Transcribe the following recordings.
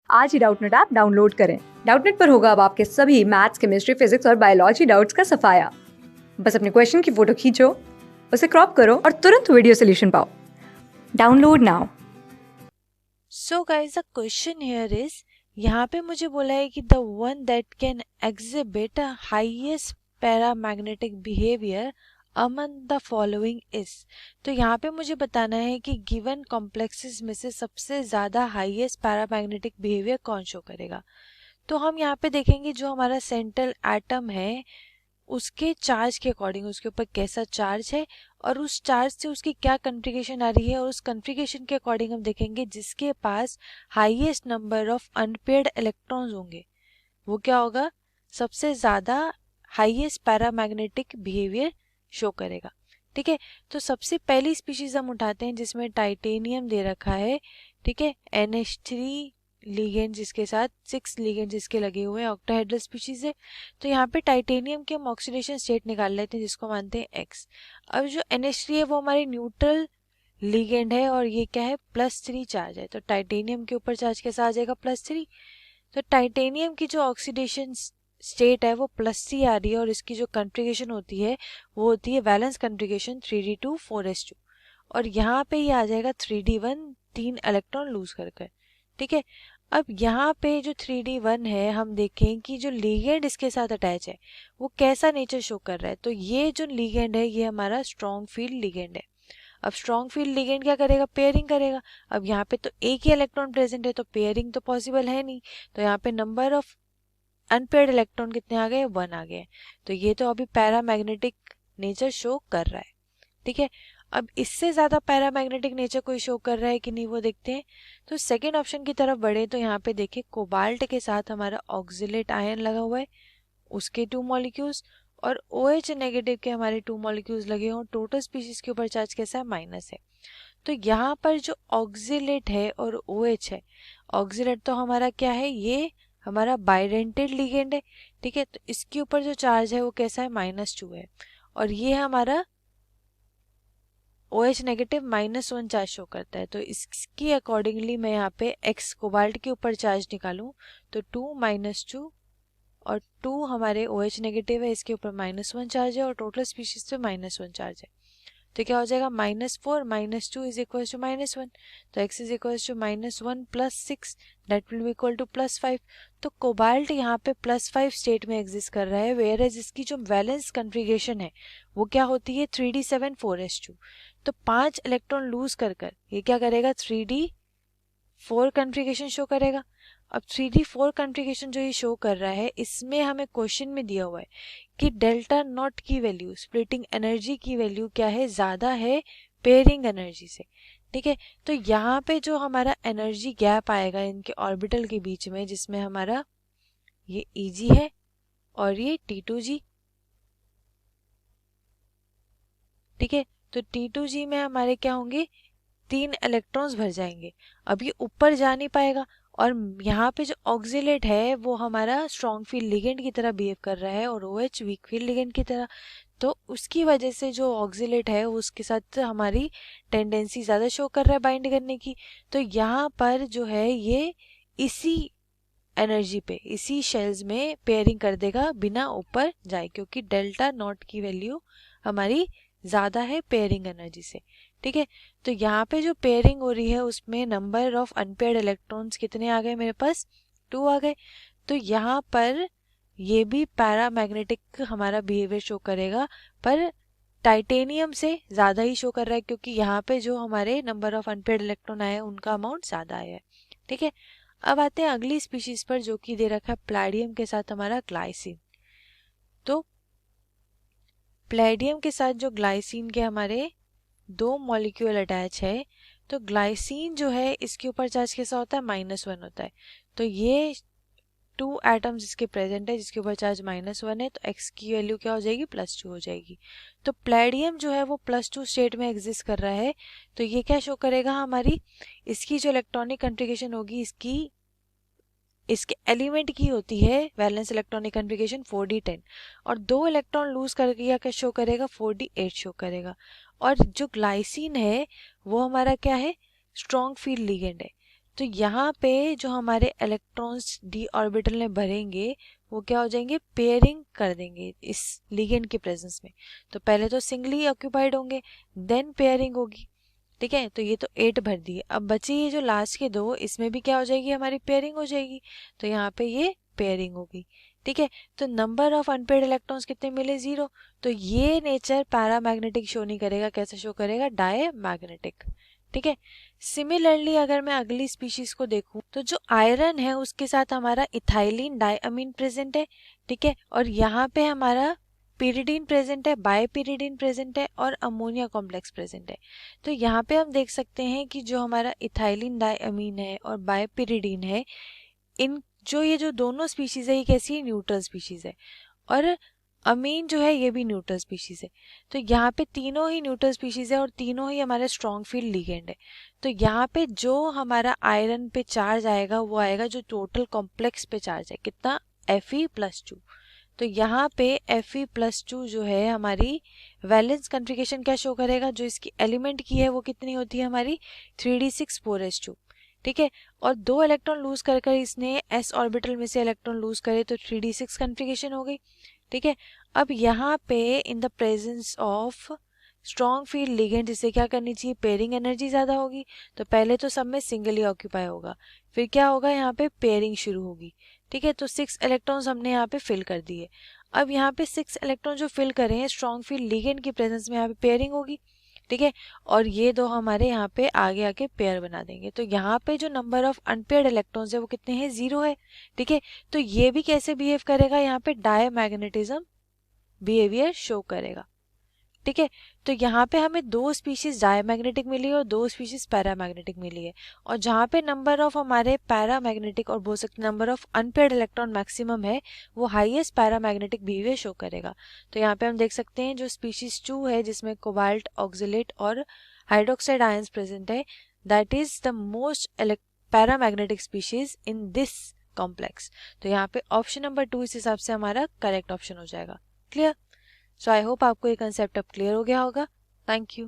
आज ही Doubtnut app download करें। Doubtnut पर होगा अब आपके सभी मैथ्स, केमिस्ट्री, फिजिक्स और बायोलॉजी डाउट्स का सफाया। बस अपने क्वेश्चन की फोटो खींचो, उसे क्रॉप करो और तुरंत वीडियो सोल्यूशन पाओ। Download now. So guys the question here is, यहाँ पे मुझे बोला है कि the one that can exhibit highest paramagnetic behaviour among the following is. तो यहाँ पे मुझे बताना है कि गिवन कॉम्प्लेक्सेस में से सबसे ज्यादा हाईएस्ट पैरामैग्नेटिक बिहेवियर कौन शो करेगा। तो हम यहाँ पे देखेंगे जो हमारा सेंट्रल एटम है उसके चार्ज के अकॉर्डिंग उसके ऊपर कैसा चार्ज है और उस चार्ज से उसकी क्या कॉन्फ़िगरेशन आ रही है, और उस कॉन्फ़िगरेशन के अकॉर्डिंग हम देखेंगे जिसके पास highest number of unpaired electrons होंगे वो क्या होगा, सबसे ज़्यादा हाईएस्ट पैरामैग्नेटिक बिहेवियर शो करेगा। ठीक है, तो सबसे पहली स्पीशीज हम उठाते हैं जिसमें टाइटेनियम दे रखा है। ठीक है, NH3 लिगेंड जिसके साथ 6 लिगेंड जिसके लगे हुए हैं, ऑक्टाहेड्रल स्पीशीज है। तो यहाँ पे टाइटेनियम के हम ऑक्सीडेशन स्टेट निकाल लेते हैं जिसको मानते हैं X। अब जो NH3 है वो हमारी न्यूट्रल लिगेंड है और ये क्या है, +3 चार्ज है। तो टाइटेनियम के ऊपर चार्ज कैसा आ जाएगा, +3। तो टाइटेनियम की जो ऑक्सीडेशन स्टेट है वो +3 आ रही है और इसकी जो कॉन्फ़िगरेशन होती है वो होती है वैलेंस कॉन्फ़िगरेशन 3d2 4s2, और यहाँ पे ये आ जाएगा 3d1, 3 इलेक्ट्रॉन लूज कर कर। ठीक है, अब यहाँ पे जो 3d1 है हम देखें कि जो लिगेंड इसके साथ अटैच है वो कैसा नेचर शो कर रहा है। तो ये जो लिगेंड है ये हमारा स्ट्रॉन्ग फील्ड लिगेंड है। अब स्ट्रॉन्ग फील्ड लिगेंड क्या करेगा, पेयरिंग करेगा। अब यहाँ पे तो एक ही इलेक्ट्रॉन प्रेजेंट है तो पेयरिंग तो पॉसिबल है नहीं, तो यहाँ पे नंबर ऑफ अनपेयर्ड इलेक्ट्रॉन कितने आ गए, 1 आ गए। तो ये तो अभी पैरामैग्नेटिक नेचर शो कर रहा है। ठीक है, अब इससे ज्यादा पैरामैग्नेटिक नेचर कोई शो कर रहा है कि नहीं वो देखते हैं। तो सेकेंड ऑप्शन की तरफ बढ़े तो यहाँ पे देखिए कोबाल्ट के साथ हमारा ऑक्जिलेट आयन लगा हुआ है, उसके 2 मॉलिक्यूल्स, और OH नेगेटिव के हमारे 2 मॉलिक्यूल्स लगे हों। टोटल स्पीशीज के ऊपर चार्ज कैसा है, माइनस है। तो यहाँ पर जो ऑक्जिलेट है और OH है, ऑक्जिलेट तो हमारा क्या है, ये हमारा बाइडेंटेड लिगेंड है। ठीक है, तो इसके ऊपर जो चार्ज है वो कैसा है, -2 है, और ये हमारा OH नेगेटिव -1 चार्ज शो करता है। तो इसकी अकॉर्डिंगली मैं यहाँ पे X कोबाल्ट के ऊपर चार्ज निकालूं तो 2 -2, और 2 हमारे OH नेगेटिव है, इसके ऊपर -1 चार्ज है, और टोटल स्पीशीज पे -1 चार्ज है। तो क्या हो जाएगा, -4 -2 इज इक्वल टू -1। तो x is equal to -1 + 6 that will be equal to +5। तो कोबाल्ट यहाँ पे +5 स्टेट में एग्जिस्ट कर रहा है, वेयर एज इसकी जो वैलेंस कॉन्फ़िगरेशन है वो क्या होती है, 3d7 4s2। तो 5 इलेक्ट्रॉन लूज कर कर ये क्या करेगा, 3d4 कॉन्फ़िगरेशन शो करेगा। अब 3d4 कॉन्फ़िगरेशन जो ये शो कर रहा है इसमें हमें क्वेश्चन में दिया हुआ है कि डेल्टा नॉट की वैल्यू, स्प्लिटिंग एनर्जी की वैल्यू क्या है, ज्यादा है पेयरिंग एनर्जी से। ठीक है, तो यहाँ पे जो हमारा एनर्जी गैप आएगा इनके ऑर्बिटल के बीच में, जिसमें हमारा ये Eg है और ये T2g। ठीक है, तो T2g में हमारे क्या होंगे, 3 इलेक्ट्रॉन्स भर जाएंगे। अब ये ऊपर जा नहीं पाएगा, और यहाँ पे जो ऑक्जिलेट है वो हमारा स्ट्रॉन्ग फील्ड लिगेंड की तरह बिहेव कर रहा है और OH वीक फील्ड लिगेंड की तरह। तो उसकी वजह से जो ऑक्जिलेट है उसके साथ हमारी टेंडेंसी ज़्यादा शो कर रहा है बाइंड करने की। तो यहाँ पर जो है ये इसी एनर्जी पे, इसी शेल्स में पेयरिंग कर देगा बिना ऊपर जाए, क्योंकि डेल्टा नॉट की वैल्यू हमारी ज़्यादा है पेयरिंग एनर्जी से। ठीक है, तो यहाँ पे जो पेयरिंग हो रही है उसमें नंबर ऑफ अनपेयर्ड इलेक्ट्रॉन्स कितने आ गए, मेरे पास 2 आ गए। तो यहाँ पर ये भी पैरामैग्नेटिक हमारा बिहेवियर शो करेगा, पर टाइटेनियम से ज़्यादा ही शो कर रहा है, क्योंकि यहाँ पे जो हमारे नंबर ऑफ अनपेयर्ड इलेक्ट्रॉन आए उनका अमाउंट ज़्यादा आया है। ठीक है, अब आते हैं अगली स्पीशीज पर जो कि दे रखा है प्लैडियम के साथ हमारा ग्लाइसिन। तो प्लैडियम के साथ जो ग्लाइसिन के हमारे 2 मॉलिक्यूल अटैच है, तो ग्लाइसिन जो है इसके ऊपर चार्ज कैसा होता है, -1 होता है। तो ये 2 एटम्स इसके प्रेजेंट है जिसके ऊपर चार्ज -1 है, तो x की वैल्यू क्या हो जाएगी, +2 हो जाएगी। तो प्लैडियम जो है वो +2 स्टेट में एग्जिस्ट कर रहा है। तो ये क्या शो करेगा, हमारी इसकी जो इलेक्ट्रॉनिक कॉन्फ़िगरेशन होगी इसके एलिमेंट की होती है वैलेंस इलेक्ट्रॉनिक कॉन्फ़िगरेशन 4d10, और 2 इलेक्ट्रॉन लूज कर गया क्या शो करेगा, 4d8 शो करेगा। और जो ग्लाइसिन है वो हमारा क्या है, स्ट्रॉन्ग फील्ड लिगेंड है। तो यहाँ पे जो हमारे इलेक्ट्रॉन्स डी ऑर्बिटल में भरेंगे वो क्या हो जाएंगे, पेयरिंग कर देंगे इस लिगेंड के प्रेजेंस में। तो पहले तो सिंगली ऑक्यूपाइड होंगे, देन पेयरिंग होगी, ठीक है। तो ये तो 8 भर दिए। अब बचे ये जो लास्ट के 2, इसमें भी क्या हो जाएगी, हमारी पेयरिंग हो जाएगी। तो यहाँ पे ये पेयरिंग होगी, ठीक है। तो नंबर ऑफ अनपेयर्ड इलेक्ट्रॉन्स कितने मिले, 0। तो ये नेचर पैरामैग्नेटिक शो नहीं करेगा, कैसे शो करेगा, डायमैग्नेटिक, ठीक है। सिमिलरली अगर मैं अगली स्पीशीज को देखूं तो जो आयरन है उसके साथ हमारा इथाइलिन डायअमीन प्रेजेंट है, ठीक है। और यहाँ पे हमारा पिरिडीन प्रेजेंट है, बायपिरिडीन प्रेजेंट है और अमोनिया कॉम्प्लेक्स प्रेजेंट है। तो यहाँ पे हम देख सकते हैं कि जो हमारा इथाइलिन डायअमीन है और बायपिरिडीन है, इन ये जो दोनों स्पीशीज है ये कैसी है, न्यूट्रल स्पीशीज है। और अमीन जो है ये भी न्यूट्रल स्पीशीज है। तो यहाँ पे तीनों ही न्यूट्रल स्पीशीज है और तीनों ही हमारे स्ट्रॉन्ग फील्ड लिगेंड है। तो यहाँ पे जो हमारा आयरन पे चार्ज आएगा वो आएगा जो टोटल कॉम्प्लेक्स पे चार्ज है, कितना, Fe+2। तो यहाँ पे Fe+2 जो है हमारी वैलेंस कन्फिगरेशन क्या शो करेगा, जो इसकी एलिमेंट की है वो कितनी होती है हमारी 3d6 4s2, ठीक है। और 2 इलेक्ट्रॉन लूज कर कर इसने s ऑर्बिटल में से इलेक्ट्रॉन लूज करे तो 3d6 कन्फिगरेशन हो गई, ठीक है। अब यहाँ पे in the presence of strong field ligand इसे क्या करनी चाहिए, पेयरिंग एनर्जी ज़्यादा होगी। तो पहले तो सब में सिंगली ऑक्यूपाई होगा, फिर क्या होगा, यहाँ पे पेयरिंग शुरू होगी, ठीक है। तो 6 इलेक्ट्रॉन्स हमने यहाँ पे फिल कर दिए। अब यहाँ पे 6 इलेक्ट्रॉन जो फिल करे हैं स्ट्रॉन्ग फील्ड लिगेंड की प्रेजेंस में, यहाँ पे पेयरिंग होगी, ठीक है। और ये 2 हमारे यहाँ पे आगे आके पेयर बना देंगे। तो यहाँ पे जो नंबर ऑफ अनपेयर्ड इलेक्ट्रॉन्स है वो कितने हैं, 0 है, ठीक है। तो ये भी कैसे बिहेव करेगा, यहाँ पे डायमैग्नेटिज्म बिहेवियर शो करेगा, ठीक है। तो यहाँ पे हमें 2 स्पीशीज डायमैग्नेटिक मिली और 2 स्पीशीज पैरामैग्नेटिक मिली है। और जहाँ पे नंबर ऑफ हमारे पैरामैग्नेटिक और बोल सकते number of unpaired electron maximum है, वो हाईएस्ट पैरामैग्नेटिक बिहेवियर शो करेगा। तो यहाँ पे हम देख सकते हैं जो स्पीशीज 2 है जिसमें कोबाल्ट, ऑक्सलेट और हाइड्रोक्साइड आयंस प्रेजेंट है, that is the most paramagnetic species in this complex. तो यहाँ पे ऑप्शन नंबर 2 इस हिसाब से हमारा करेक्ट ऑप्शन हो जाएगा। क्लियर? सो आई होप आपको ये कंसेप्ट अब क्लियर हो गया होगा। Thank you.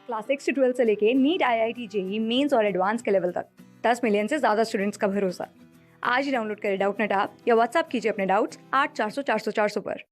क्लास 6 से 12 से लेके नीट, IIT, JEE मेंस और एडवांस के लेवल तक 10 मिलियन से ज़्यादा स्टूडेंट्स का भरोसा। आज ही डाउनलोड करें डाउटनेट ऐप या व्हाट्सएप कीजिए अपने डाउट्स 8400 400 400 पर।